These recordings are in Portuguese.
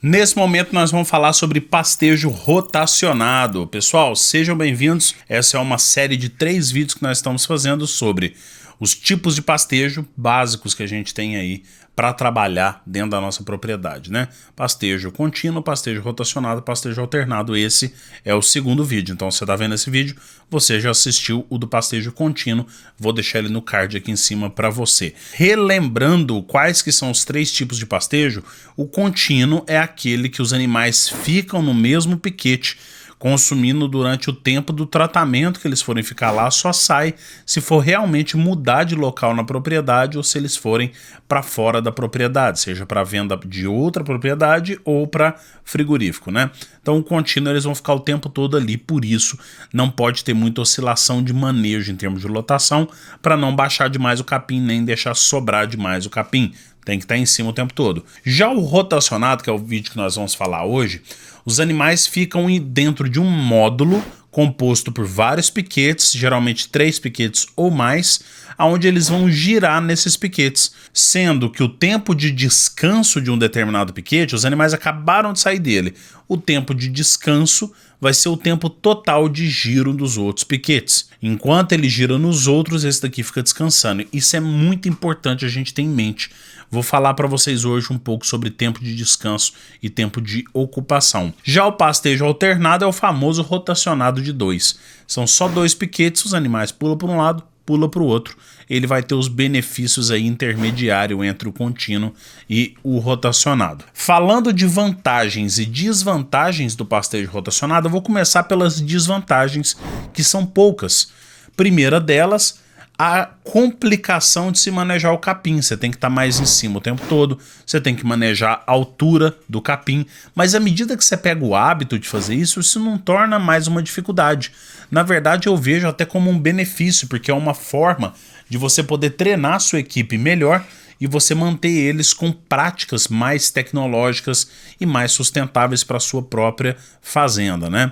Nesse momento nós vamos falar sobre pastejo rotacionado. Pessoal, sejam bem-vindos. Essa é uma série de 3 vídeos que nós estamos fazendo sobre os tipos de pastejo básicos que a gente tem aí para trabalhar dentro da nossa propriedade, né? Pastejo contínuo, pastejo rotacionado, pastejo alternado. Esse é o segundo vídeo. Então, você está vendo esse vídeo, você já assistiu o do pastejo contínuo. Vou deixar ele no card aqui em cima para você. Relembrando quais que são os 3 tipos de pastejo, o contínuo é aquele que os animais ficam no mesmo piquete, consumindo durante o tempo do tratamento que eles forem ficar lá, só sai se for realmente mudar de local na propriedade ou se eles forem para fora da propriedade, seja para venda de outra propriedade ou para frigorífico, né? Então o contínuo eles vão ficar o tempo todo ali, por isso não pode ter muita oscilação de manejo em termos de lotação, para não baixar demais o capim nem deixar sobrar demais o capim. Tem que estar em cima o tempo todo. Já o rotacionado, que é o vídeo que nós vamos falar hoje, os animais ficam dentro de um módulo composto por vários piquetes, geralmente 3 piquetes ou mais, onde eles vão girar nesses piquetes, sendo que o tempo de descanso de um determinado piquete, os animais acabaram de sair dele, o tempo de descanso vai ser o tempo total de giro dos outros piquetes. Enquanto ele gira nos outros, esse daqui fica descansando. Isso é muito importante a gente ter em mente. Vou falar para vocês hoje um pouco sobre tempo de descanso e tempo de ocupação. Já o pastejo alternado é o famoso rotacionado de 2. São só 2 piquetes, os animais pulam para um lado, pula para o outro. Ele vai ter os benefícios aí intermediário entre o contínuo e o rotacionado. Falando de vantagens e desvantagens do pastejo rotacionado, eu vou começar pelas desvantagens, que são poucas. Primeira delas, a complicação de se manejar o capim. Você tem que estar mais em cima o tempo todo, você tem que manejar a altura do capim, mas à medida que você pega o hábito de fazer isso, isso não torna mais uma dificuldade. Na verdade, eu vejo até como um benefício, porque é uma forma de você poder treinar a sua equipe melhor e você manter eles com práticas mais tecnológicas e mais sustentáveis para a sua própria fazenda, né?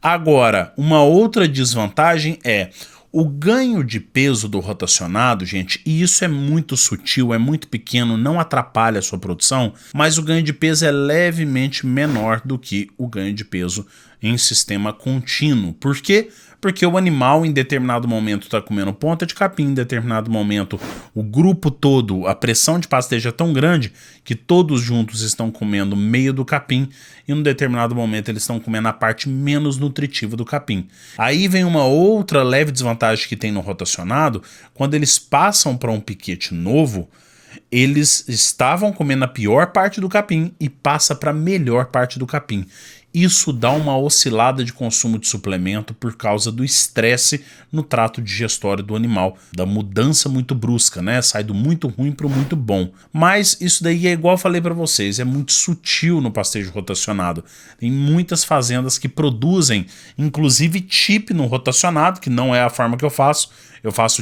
Agora, uma outra desvantagem é o ganho de peso do rotacionado, gente, e isso é muito sutil, é muito pequeno, não atrapalha a sua produção, mas o ganho de peso é levemente menor do que o ganho de peso em sistema contínuo. Por quê? Porque o animal em determinado momento está comendo ponta de capim, em determinado momento o grupo todo, a pressão de pastejo é tão grande que todos juntos estão comendo meio do capim e em um determinado momento eles estão comendo a parte menos nutritiva do capim. Aí vem uma outra leve desvantagem que tem no rotacionado, quando eles passam para um piquete novo, eles estavam comendo a pior parte do capim e passa para a melhor parte do capim. Isso dá uma oscilada de consumo de suplemento por causa do estresse no trato digestório do animal, da mudança muito brusca, né? Sai do muito ruim para o muito bom. Mas isso daí é igual eu falei para vocês, é muito sutil no pastejo rotacionado. Tem muitas fazendas que produzem, inclusive chip no rotacionado, que não é a forma que eu faço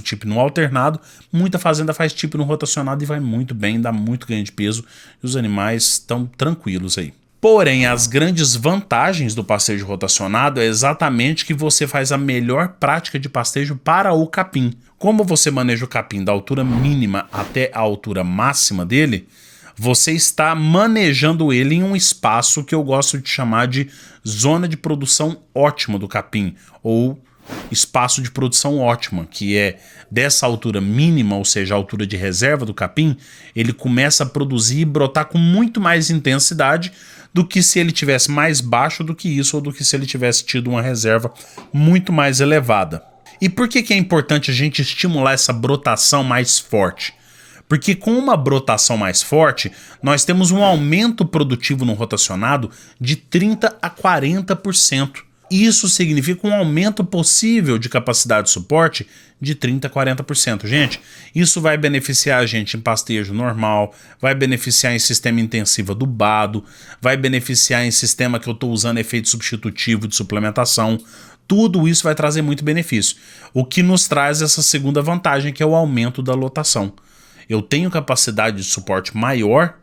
chip no alternado. Muita fazenda faz chip no rotacionado e vai muito bem, dá muito ganho de peso e os animais estão tranquilos aí. Porém, as grandes vantagens do pastejo rotacionado é exatamente que você faz a melhor prática de pastejo para o capim. Como você maneja o capim da altura mínima até a altura máxima dele, você está manejando ele em um espaço que eu gosto de chamar de zona de produção ótima do capim, ou espaço de produção ótima, que é dessa altura mínima, ou seja, a altura de reserva do capim, ele começa a produzir e brotar com muito mais intensidade do que se ele tivesse mais baixo do que isso, ou do que se ele tivesse tido uma reserva muito mais elevada. E por que é importante a gente estimular essa brotação mais forte? Porque com uma brotação mais forte, nós temos um aumento produtivo no rotacionado de 30% a 40%. Isso significa um aumento possível de capacidade de suporte de 30% a 40%. Gente, isso vai beneficiar a gente em pastejo normal, vai beneficiar em sistema intensivo adubado, vai beneficiar em sistema que eu estou usando efeito substitutivo de suplementação. Tudo isso vai trazer muito benefício. O que nos traz essa segunda vantagem, que é o aumento da lotação. Eu tenho capacidade de suporte maior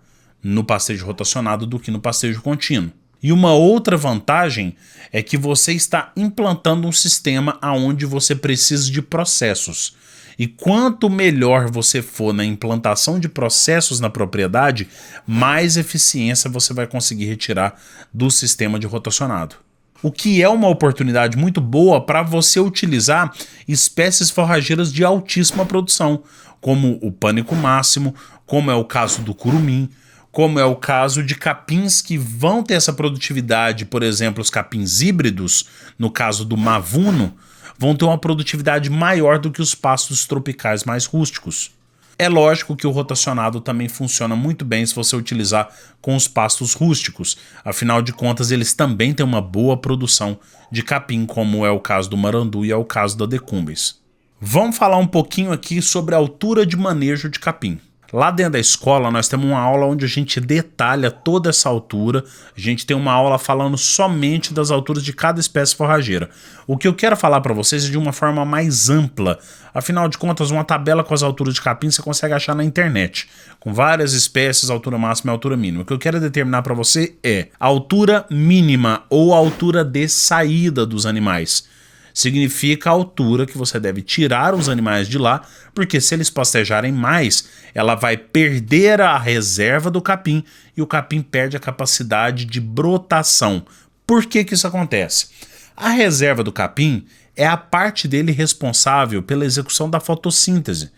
no pastejo rotacionado do que no pastejo contínuo. E uma outra vantagem é que você está implantando um sistema onde você precisa de processos. E quanto melhor você for na implantação de processos na propriedade, mais eficiência você vai conseguir retirar do sistema de rotacionado. O que é uma oportunidade muito boa para você utilizar espécies forrageiras de altíssima produção, como o pânico máximo, como é o caso do curumim, como é o caso de capins que vão ter essa produtividade, por exemplo, os capins híbridos, no caso do mavuno, vão ter uma produtividade maior do que os pastos tropicais mais rústicos. É lógico que o rotacionado também funciona muito bem se você utilizar com os pastos rústicos. Afinal de contas, eles também têm uma boa produção de capim, como é o caso do marandu e é o caso da decumbens. Vamos falar um pouquinho aqui sobre a altura de manejo de capim. Lá dentro da escola nós temos uma aula onde a gente detalha toda essa altura, a gente tem uma aula falando somente das alturas de cada espécie forrageira. O que eu quero falar para vocês é de uma forma mais ampla, afinal de contas uma tabela com as alturas de capim você consegue achar na internet, com várias espécies, altura máxima e altura mínima. O que eu quero determinar para você é a altura mínima ou a altura de saída dos animais. Significa a altura que você deve tirar os animais de lá, porque se eles pastejarem mais, ela vai perder a reserva do capim e o capim perde a capacidade de brotação. Por que que isso acontece? A reserva do capim é a parte dele responsável pela execução da fotossíntese.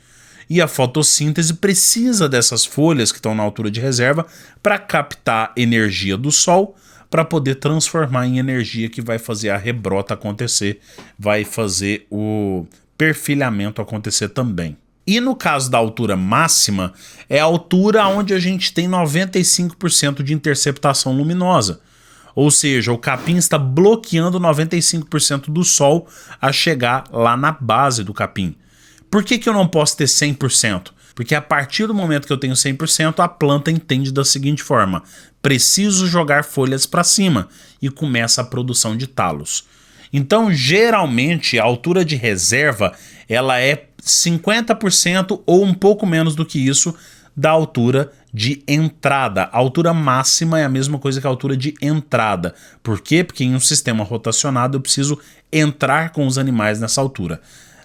E a fotossíntese precisa dessas folhas que estão na altura de reserva para captar energia do sol, para poder transformar em energia que vai fazer a rebrota acontecer, vai fazer o perfilhamento acontecer também. E no caso da altura máxima, é a altura onde a gente tem 95% de interceptação luminosa. Ou seja, o capim está bloqueando 95% do sol a chegar lá na base do capim. Por que que eu não posso ter 100%? Porque a partir do momento que eu tenho 100%, a planta entende da seguinte forma: preciso jogar folhas para cima, e começa a produção de talos. Então, geralmente, a altura de reserva ela é 50% ou um pouco menos do que isso da altura de entrada. A altura máxima é a mesma coisa que a altura de entrada. Por quê? Porque em um sistema rotacionado eu preciso entrar com os animais nessa altura.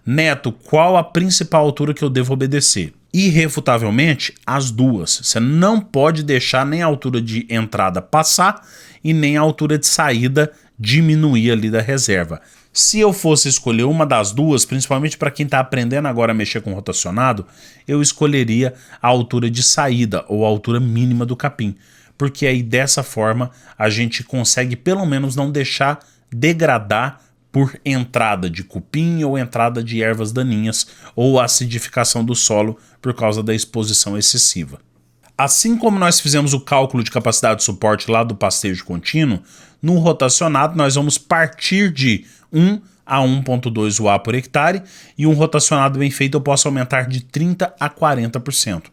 Neto, qual a principal altura que eu devo obedecer? Irrefutavelmente, as duas. Você não pode deixar nem a altura de entrada passar e nem a altura de saída diminuir ali da reserva. Se eu fosse escolher uma das duas, principalmente para quem está aprendendo agora a mexer com rotacionado, eu escolheria a altura de saída ou a altura mínima do capim, porque aí dessa forma a gente consegue pelo menos não deixar degradar por entrada de cupim ou entrada de ervas daninhas ou acidificação do solo por causa da exposição excessiva. Assim como nós fizemos o cálculo de capacidade de suporte lá do pastejo contínuo, no rotacionado nós vamos partir de 1 a 1,2 UA por hectare e um rotacionado bem feito eu posso aumentar de 30% a 40%.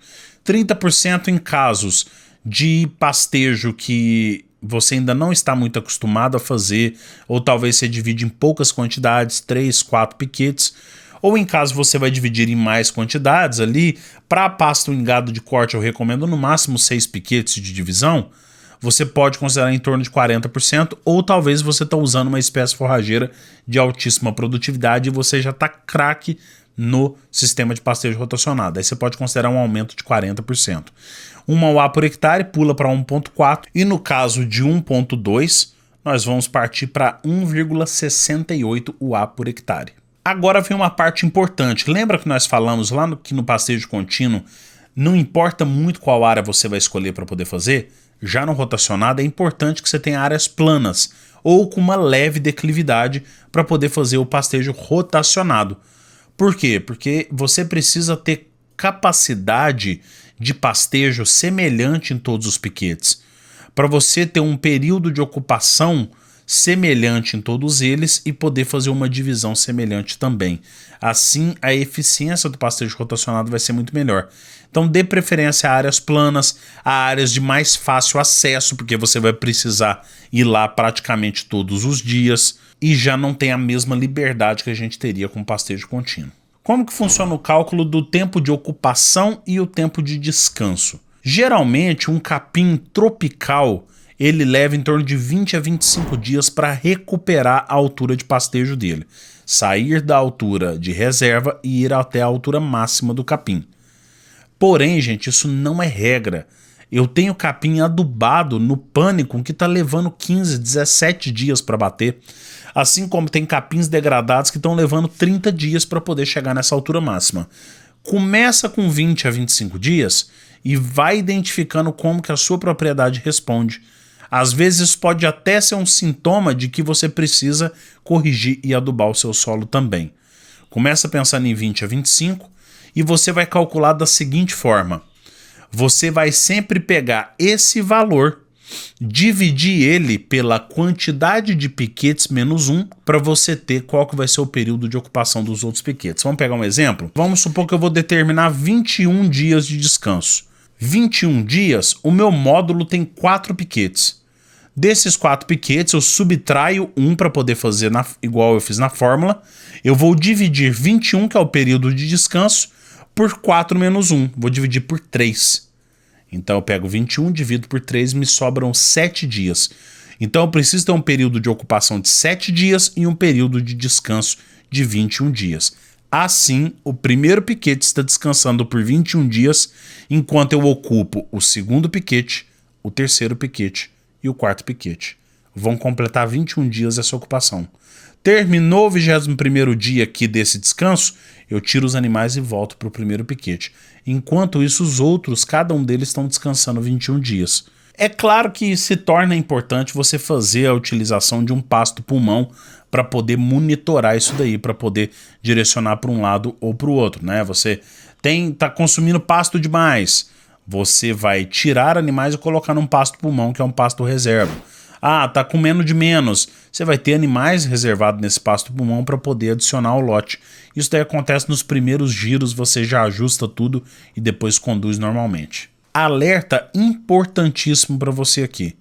30% em casos de pastejo que você ainda não está muito acostumado a fazer, ou talvez você divide em poucas quantidades, 3, 4 piquetes, ou em caso você vai dividir em mais quantidades ali, para pasto em gado de corte eu recomendo no máximo 6 piquetes de divisão, você pode considerar em torno de 40%, ou talvez você está usando uma espécie forrageira de altíssima produtividade e você já está craque no sistema de pastejo rotacionado. Aí você pode considerar um aumento de 40%. 1 UA por hectare pula para 1,4 e no caso de 1,2 nós vamos partir para 1,68 UA por hectare. Agora vem uma parte importante. Lembra que nós falamos lá que no pastejo contínuo não importa muito qual área você vai escolher para poder fazer? Já no rotacionado é importante que você tenha áreas planas ou com uma leve declividade para poder fazer o pastejo rotacionado. Por quê? Porque você precisa ter capacidade de pastejo semelhante em todos os piquetes. Para você ter um período de ocupação semelhante em todos eles e poder fazer uma divisão semelhante também. Assim, a eficiência do pastejo rotacionado vai ser muito melhor. Então, dê preferência a áreas planas, a áreas de mais fácil acesso, porque você vai precisar ir lá praticamente todos os dias e já não tem a mesma liberdade que a gente teria com o pastejo contínuo. Como que funciona o cálculo do tempo de ocupação e o tempo de descanso? Geralmente, um capim tropical ele leva em torno de 20 a 25 dias para recuperar a altura de pastejo dele. Sair da altura de reserva e ir até a altura máxima do capim. Porém, gente, isso não é regra. Eu tenho capim adubado no pânico que está levando 15, 17 dias para bater. Assim como tem capins degradados que estão levando 30 dias para poder chegar nessa altura máxima. Começa com 20 a 25 dias e vai identificando como que a sua propriedade responde. Às vezes pode até ser um sintoma de que você precisa corrigir e adubar o seu solo também. Começa pensando em 20 a 25 e você vai calcular da seguinte forma. Você vai sempre pegar esse valor, dividir ele pela quantidade de piquetes menos 1 para você ter qual que vai ser o período de ocupação dos outros piquetes. Vamos pegar um exemplo? Vamos supor que eu vou determinar 21 dias de descanso. 21 dias, o meu módulo tem 4 piquetes. Desses 4 piquetes, eu subtraio 1 para poder fazer igual eu fiz na fórmula. Eu vou dividir 21, que é o período de descanso, por 4 menos 1. Vou dividir por 3. Então eu pego 21, divido por 3, me sobram 7 dias. Então eu preciso ter um período de ocupação de 7 dias e um período de descanso de 21 dias. Assim, o primeiro piquete está descansando por 21 dias, enquanto eu ocupo o segundo piquete, o terceiro piquete e o quarto piquete. Vão completar 21 dias essa ocupação. Terminou o 21º dia aqui desse descanso, eu tiro os animais e volto para o primeiro piquete. Enquanto isso, os outros, cada um deles estão descansando 21 dias. É claro que se torna importante você fazer a utilização de um pasto pulmão para poder monitorar isso daí, para poder direcionar para um lado ou para o outro, né? Você tá consumindo pasto demais, você vai tirar animais e colocar num pasto pulmão, que é um pasto reserva. Ah, tá comendo de menos. Você vai ter animais reservados nesse pasto pulmão para poder adicionar ao lote. Isso daí acontece nos primeiros giros, você já ajusta tudo e depois conduz normalmente. Alerta importantíssimo para você aqui.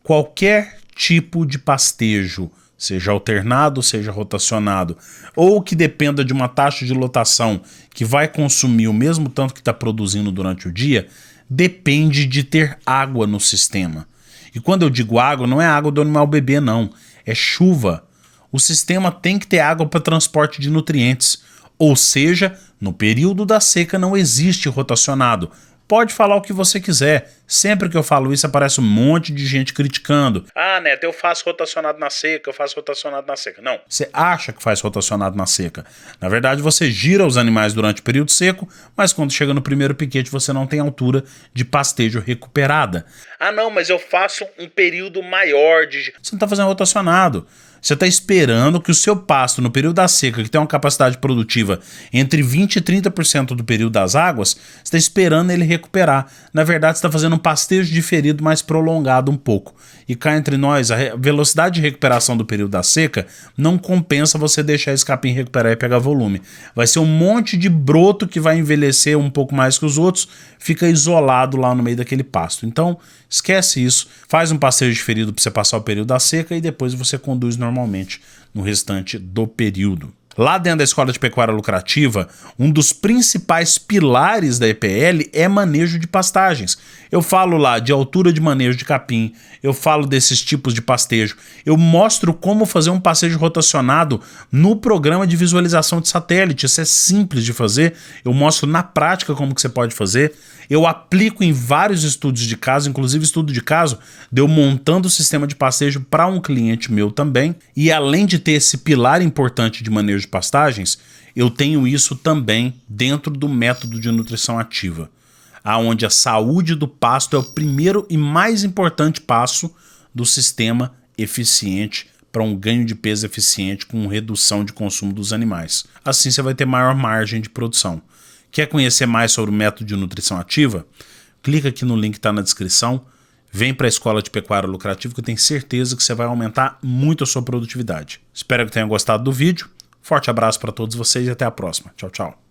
Qualquer tipo de pastejo, seja alternado, seja rotacionado, ou que dependa de uma taxa de lotação que vai consumir o mesmo tanto que está produzindo durante o dia, depende de ter água no sistema. E quando eu digo água, não é água do animal beber, não. É chuva. O sistema tem que ter água para transporte de nutrientes. Ou seja, no período da seca não existe rotacionado. Pode falar o que você quiser. Sempre que eu falo isso, aparece um monte de gente criticando. Ah, Neto, eu faço rotacionado na seca, eu faço rotacionado na seca. Não, você acha que faz rotacionado na seca. Na verdade, você gira os animais durante o período seco, mas quando chega no primeiro piquete, você não tem altura de pastejo recuperada. Ah, não, mas eu faço um período maior de... Você não está fazendo rotacionado. Você está esperando que o seu pasto, no período da seca, que tem uma capacidade produtiva entre 20% e 30% do período das águas, você está esperando ele recuperar. Na verdade, você está fazendo um pastejo diferido mais prolongado um pouco. E cá entre nós, a velocidade de recuperação do período da seca não compensa você deixar esse capim recuperar e pegar volume. Vai ser um monte de broto que vai envelhecer um pouco mais que os outros, fica isolado lá no meio daquele pasto. Então, esquece isso. Faz um pastejo diferido para você passar o período da seca e depois você conduz normalmente no restante do período. Lá dentro da Escola de Pecuária Lucrativa, um dos principais pilares da EPL é manejo de pastagens. Eu falo lá de altura de manejo de capim, eu falo desses tipos de pastejo, eu mostro como fazer um pastejo rotacionado no programa de visualização de satélite. Isso é simples de fazer, eu mostro na prática como que você pode fazer. Eu aplico em vários estudos de caso, inclusive estudo de caso de eu montando o sistema de pastejo para um cliente meu também. E além de ter esse pilar importante de manejo de pastagens, eu tenho isso também dentro do método de nutrição ativa, aonde a saúde do pasto é o primeiro e mais importante passo do sistema eficiente para um ganho de peso eficiente com redução de consumo dos animais. Assim você vai ter maior margem de produção. Quer conhecer mais sobre o método de nutrição ativa? Clica aqui no link que está na descrição. Vem para a Escola de Pecuária Lucrativa que eu tenho certeza que você vai aumentar muito a sua produtividade. Espero que tenha gostado do vídeo. Forte abraço para todos vocês e até a próxima. Tchau, tchau.